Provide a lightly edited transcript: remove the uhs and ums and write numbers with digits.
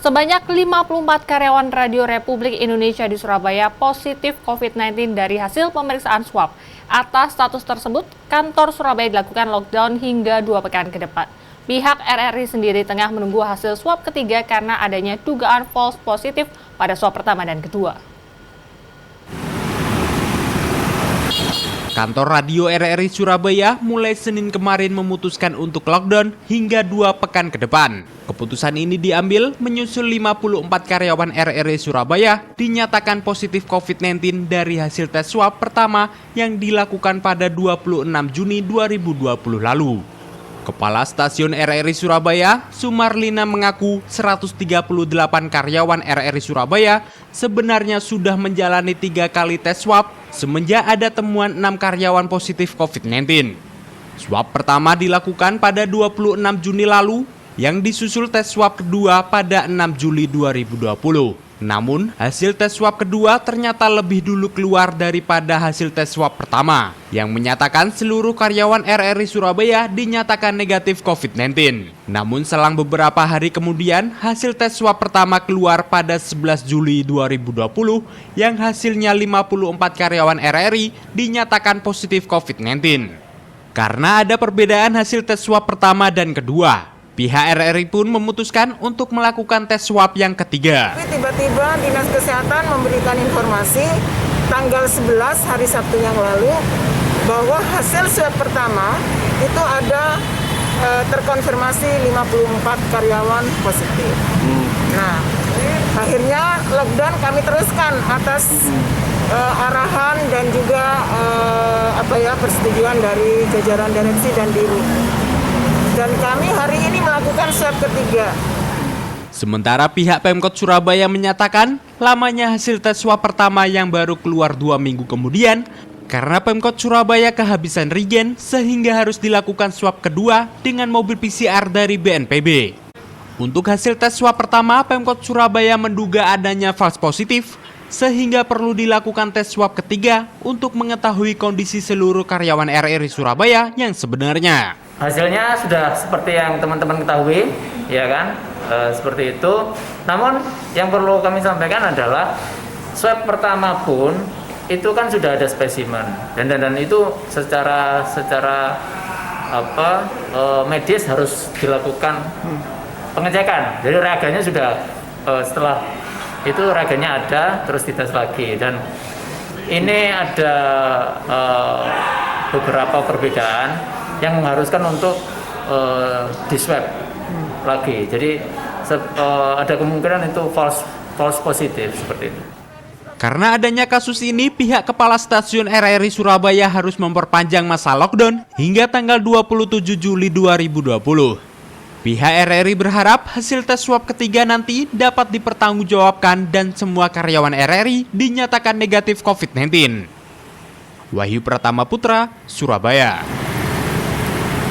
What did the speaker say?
Sebanyak 54 karyawan Radio Republik Indonesia di Surabaya positif COVID-19 dari hasil pemeriksaan swab. Atas status tersebut, kantor Surabaya dilakukan lockdown hingga 2 pekan ke depan. Pihak RRI sendiri tengah menunggu hasil swab ketiga karena adanya dugaan false positif pada swab pertama dan kedua. Kantor Radio RRI Surabaya mulai Senin kemarin memutuskan untuk lockdown hingga 2 pekan ke depan. Keputusan ini diambil menyusul 54 karyawan RRI Surabaya dinyatakan positif COVID-19 dari hasil tes swab pertama yang dilakukan pada 26 Juni 2020 lalu. Kepala Stasiun RRI Surabaya, Sumarlina mengaku 138 karyawan RRI Surabaya sebenarnya sudah menjalani 3 kali tes swab semenjak ada temuan 6 karyawan positif COVID-19. Swab pertama dilakukan pada 26 Juni lalu, yang disusul tes swab kedua pada 6 Juli 2020. Namun, hasil tes swab kedua ternyata lebih dulu keluar daripada hasil tes swab pertama, yang menyatakan seluruh karyawan RRI Surabaya dinyatakan negatif COVID-19. Namun, selang beberapa hari kemudian, hasil tes swab pertama keluar pada 11 Juli 2020, yang hasilnya 54 karyawan RRI dinyatakan positif COVID-19. Karena ada perbedaan hasil tes swab pertama dan kedua, pihak RRI pun memutuskan untuk melakukan tes swab yang ketiga. Tiba-tiba Dinas Kesehatan memberikan informasi tanggal 11 hari Sabtu yang lalu bahwa hasil swab pertama itu ada terkonfirmasi 54 karyawan positif. Nah, akhirnya lockdown kami teruskan atas arahan dan juga persetujuan dari jajaran direksi dan diri. Dan kami hari ini melakukan swab ketiga. Sementara pihak Pemkot Surabaya menyatakan lamanya hasil tes swab pertama yang baru keluar 2 minggu kemudian karena Pemkot Surabaya kehabisan reagen sehingga harus dilakukan swab kedua dengan mobil PCR dari BNPB. Untuk hasil tes swab pertama, Pemkot Surabaya menduga adanya false positif sehingga perlu dilakukan tes swab ketiga untuk mengetahui kondisi seluruh karyawan RRI Surabaya yang sebenarnya. Hasilnya sudah seperti yang teman-teman ketahui, ya kan, seperti itu. Namun yang perlu kami sampaikan adalah swab pertama pun itu kan sudah ada spesimen dan itu secara medis harus dilakukan pengecekan. Jadi reagennya sudah setelah itu reagennya ada terus dites lagi dan ini ada beberapa perbedaan yang mengharuskan untuk di swab lagi. Jadi ada kemungkinan itu false positif seperti itu. Karena adanya kasus ini, pihak Kepala Stasiun RRI Surabaya harus memperpanjang masa lockdown hingga tanggal 27 Juli 2020. Pihak RRI berharap hasil tes swab ketiga nanti dapat dipertanggungjawabkan dan semua karyawan RRI dinyatakan negatif COVID-19. Wahyu Pratama Putra, Surabaya.